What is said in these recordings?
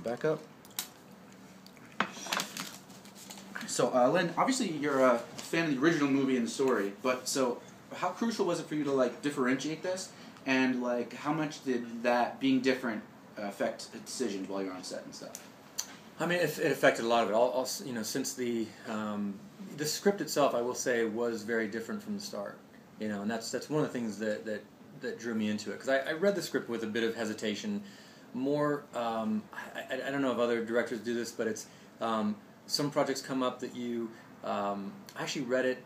back up. So, Len, obviously you're a fan of the original movie and the story, but so how crucial was it for you to differentiate this, and how much did that being different affect decisions while you're on set and stuff? I mean, it affected a lot of it. All since the script itself, I will say, was very different from the start. And that's one of the things that drew me into it, because I read the script with a bit of hesitation. More, I don't know if other directors do this, but it's some projects come up that you. I actually read it.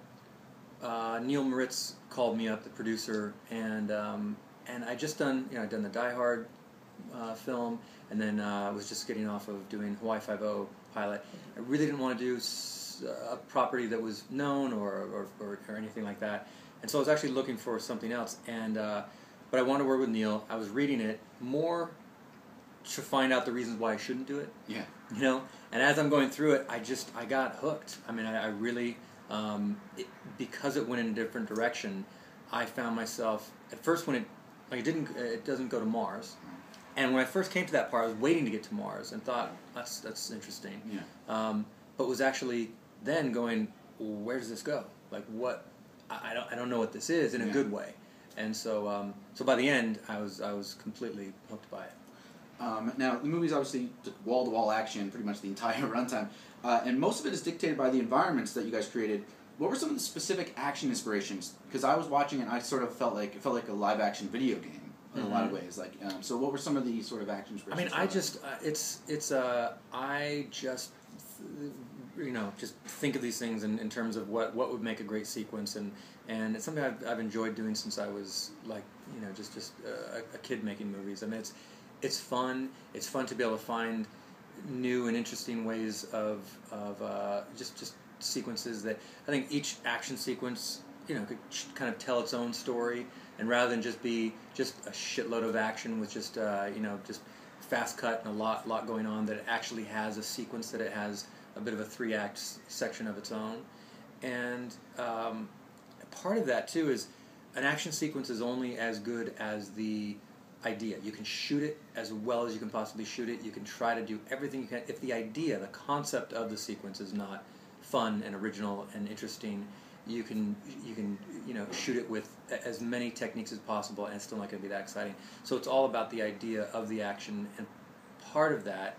Neil Moritz called me up, the producer, and I just done I'd done the Die Hard film, and then I was just getting off of doing Hawaii Five-0 pilot. I really didn't want to do a property that was known or anything like that, and so I was actually looking for something else. And but I wanted to work with Neil. I was reading it more to find out the reasons why I shouldn't do it. Yeah. And as I'm going through it, I got hooked. I mean, I really because it went in a different direction. I found myself at first when it doesn't go to Mars. And when I first came to that part, I was waiting to get to Mars and thought, that's interesting. Yeah. But was actually then going, where does this go? What? I don't know what this is in a good way. And so by the end, I was completely hooked by it. Now, the movie's obviously wall-to-wall action pretty much the entire runtime, and most of it is dictated by the environments that you guys created. What were some of the specific action inspirations? Because I was watching it and I sort of felt like a live-action video game. In a lot of ways, so what were some of the sort of action inspirations? I mean, I just think of these things in terms of what would make a great sequence, and it's something I've enjoyed doing since I was just a kid making movies. I mean, it's fun. It's fun to be able to find new and interesting ways of just sequences that I think each action sequence could kind of tell its own story. And rather than just be just a shitload of action with just just fast cut and a lot going on, that it actually has a sequence, that it has a bit of a 3-act section of its own. And part of that too is an action sequence is only as good as the idea. You can shoot it as well as you can possibly shoot it. You can try to do everything you can. If the idea, the concept of the sequence is not fun and original and interesting, you can shoot it with as many techniques as possible, and it's still not going to be that exciting. So it's all about the idea of the action, and part of that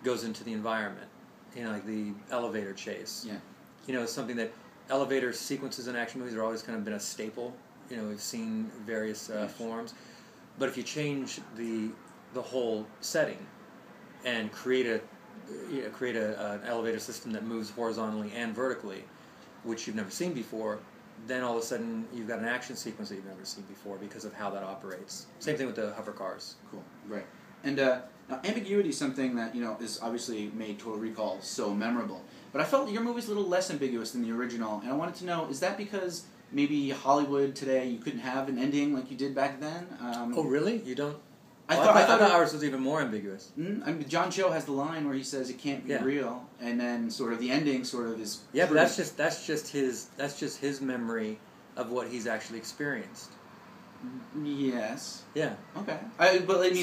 goes into the environment. Like the elevator chase. Yeah. It's something that elevator sequences in action movies have always kind of been a staple. We've seen various forms, but if you change the whole setting and create an elevator system that moves horizontally and vertically, which you've never seen before, then all of a sudden you've got an action sequence that you've never seen before because of how that operates. Same thing with the hover cars. Cool, right. And now, ambiguity is something that is obviously made Total Recall so memorable. But I felt your movie's a little less ambiguous than the original, and I wanted to know, is that because maybe Hollywood today you couldn't have an ending like you did back then? Oh, really? You don't? I thought ours was even more ambiguous. I mean, John Cho has the line where he says it can't be real, and then sort of the ending sort of is. Yeah, but that's just his memory of what he's actually experienced. Yes. Yeah. Okay. But I mean,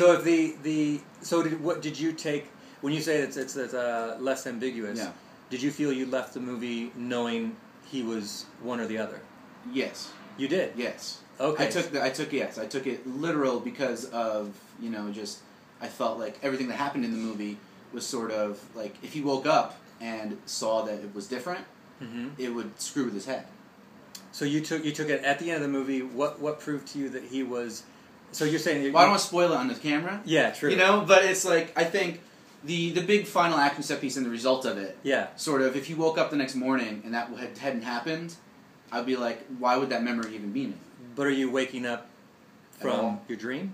so if what did you take when you say it's less ambiguous? Yeah. Did you feel you left the movie knowing he was one or the other? Yes. You did. Yes. Okay. I took it literal because of I felt like everything that happened in the movie was sort of like if he woke up and saw that it was different, it would screw with his head. So you took it at the end of the movie. What proved to you that he was? So you're saying? Well, I don't want to spoil it on the camera. Yeah, true. But it's like I think the big final action set piece and the result of it. Yeah. Sort of, if you woke up the next morning and that hadn't happened, I'd be like, why would that memory even be in it? But are you waking up from your dream?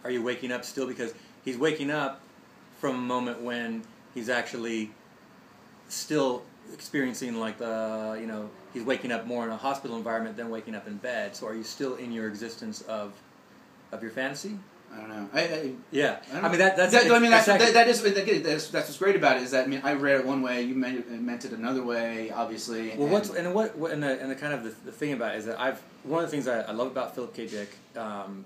Are you waking up still? Because he's waking up from a moment when he's actually still experiencing he's waking up more in a hospital environment than waking up in bed. So are you still in your existence of your fantasy? I don't know. That's what's great about it is that I read it one way, you meant it another way, obviously. Well, the kind of the thing about it is that one of the things I love about Philip K. Dick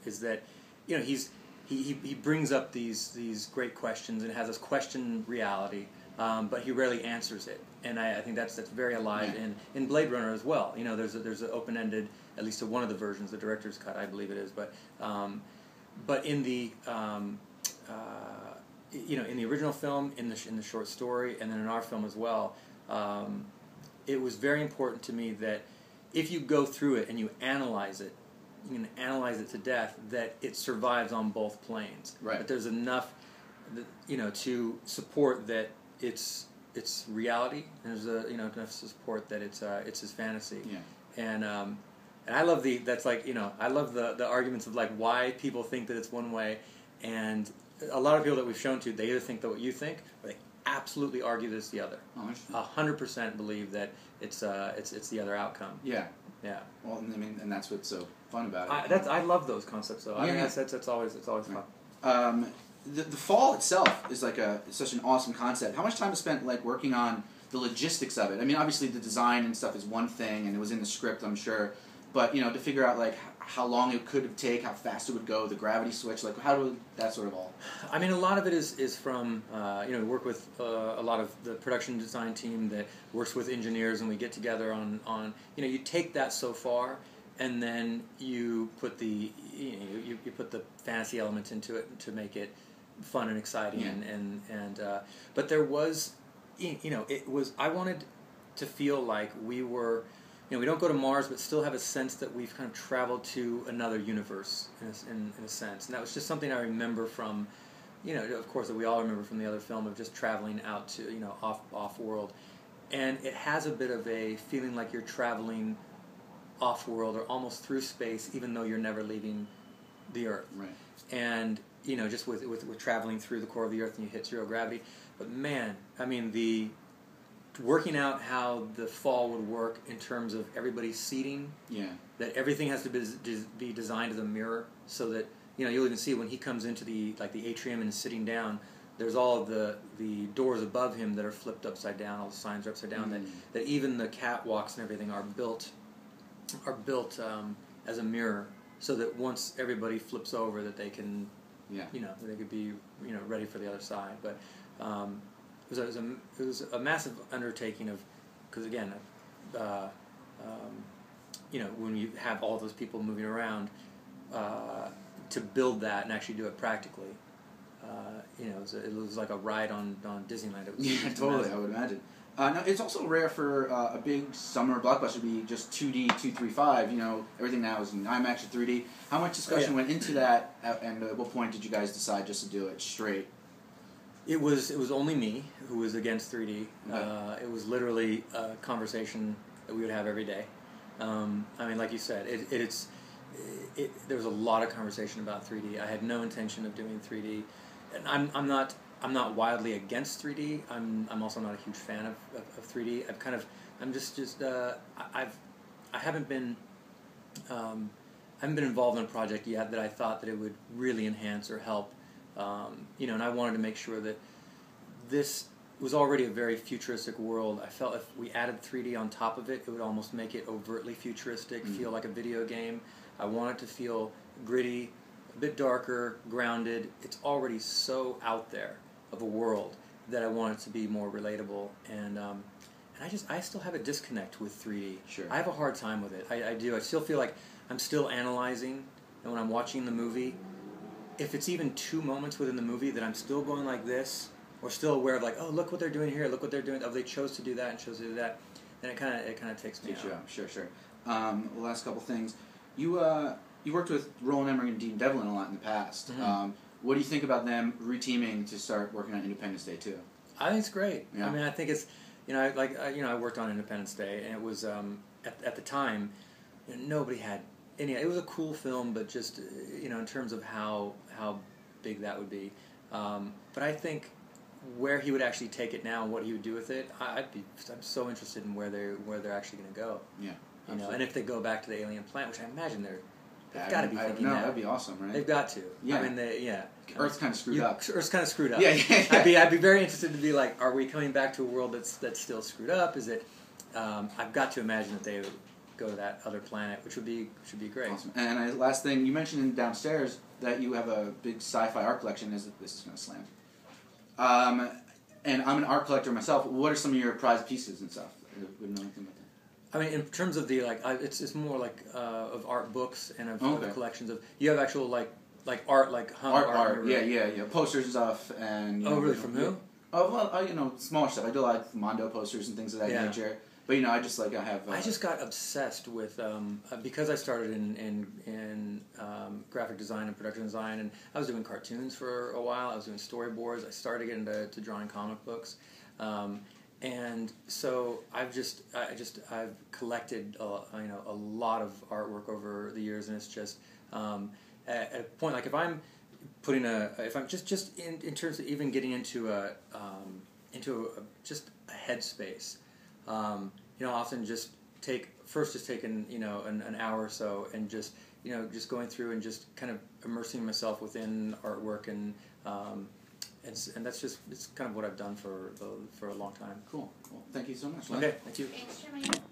is that he's he brings up these great questions and has us question reality, but he rarely answers it. And I think that's very alive in Blade Runner as well. You know, there's an open-ended, at least to one of the versions, the director's cut, I believe it is. But in the in the original film, in the short story, and then in our film as well, it was very important to me that if you go through it and you analyze it, you can analyze it to death, that it survives on both planes. Right. That there's enough, to support that it's reality, and there's enough to support that it's his fantasy. Yeah. And I love I love the arguments of like why people think that it's one way, and a lot of people that we've shown to, they either think that what you think, or they absolutely argue that it's the other. 100% believe that it's the other outcome. Yeah. Yeah. Well, I mean, and that's what's so fun about it. I love those concepts though. I mean, that's always fun. The fall itself is like such an awesome concept. How much time is spent like working on the logistics of it? I mean, obviously the design and stuff is one thing, and it was in the script, I'm sure. But to figure out like how long it could take, how fast it would go, the gravity switch, like how do that sort of all? I mean, a lot of it is from we work with a lot of the production design team that works with engineers, and we get together on you take that so far, and then you put the you put the fantasy element into it to make it fun and exciting, and but there was it was, I wanted to feel like we were. We don't go to Mars, but still have a sense that we've kind of traveled to another universe in a sense. And that was just something I remember from, of course, that we all remember from the other film of just traveling out to, off-world. And it has a bit of a feeling like you're traveling off-world or almost through space, even though you're never leaving the Earth. Right. And, just with traveling through the core of the Earth and you hit zero gravity. But man, I mean, working out how the fall would work in terms of everybody's seating. Yeah. That everything has to be designed as a mirror, so that you'll even see when he comes into the atrium and is sitting down. There's all of the doors above him that are flipped upside down. All the signs are upside down. That even the catwalks and everything are built as a mirror, so that once everybody flips over, that they can they could be ready for the other side. But it was a massive undertaking because again, when you have all those people moving around, to build that and actually do it practically, it was like a ride on Disneyland. It was totally, massive. I would imagine. Now, it's also rare for a big summer blockbuster to be just 2D, 235. Everything now is in IMAX or 3D. How much discussion went into that, and at what point did you guys decide just to do it straight? It was only me who was against 3D. Okay. It was literally a conversation that we would have every day. I mean, like you said, there was a lot of conversation about 3D. I had no intention of doing 3D, and I'm not wildly against 3D. I'm also not a huge fan of 3D. I haven't been involved in a project yet that I thought that it would really enhance or help. And I wanted to make sure that this was already a very futuristic world. I felt if we added 3D on top of it, it would almost make it overtly futuristic, feel like a video game. I want it to feel gritty, a bit darker, grounded. It's already so out there of a world that I want it to be more relatable. And I still have a disconnect with 3D. Sure. I have a hard time with it. I do. I still feel like I'm still analyzing, and when I'm watching the movie, if it's even 2 moments within the movie that I'm still going like this, or still aware of like, oh, look what they're doing here, look what they're doing, oh, they chose to do that and chose to do that, then it kind of takes me out. Sure. The last couple things. You worked with Roland Emmerich and Dean Devlin a lot in the past. Mm-hmm. What do you think about them reteaming to start working on Independence Day too? I think it's great. Yeah. I mean, I think it's, I worked on Independence Day, and it was at the time, nobody had any. It was a cool film, but just in terms of how big that would be. But I think where he would actually take it now and what he would do with it, I'm so interested in where they're actually going to go. Yeah. And if they go back to the alien planet, which I imagine they've got to be thinking that. That'd be awesome, right? They've got to. Yeah. I mean, Earth's kind of screwed up. Earth's kind of screwed up. Yeah. I'd be very interested to be like, are we coming back to a world that's still screwed up? Is it? I've got to imagine that go to that other planet, which would be great. Awesome. And last thing, you mentioned downstairs that you have a big sci-fi art collection. This is going to slam. And I'm an art collector myself. What are some of your prized pieces and stuff? I wouldn't know anything about that. I mean, in terms of the it's more like of art books and of collections of. You have actual like art, like hung art. Yeah. Posters and stuff, and really from who? Oh well, smaller stuff. I do like Mondo posters and things of that nature. But I just I have. I just got obsessed with because I started in graphic design and production design, and I was doing cartoons for a while. I was doing storyboards. I started to get into drawing comic books. And so I've collected a lot of artwork over the years, and it's just at a point like if I'm just in terms of even getting into just a headspace, often just take an hour or so and just going through and just kind of immersing myself within artwork and that's just it's kind of what I've done for a long time. Cool. Well, thank you so much. Okay, thank you. Thanks, Germain.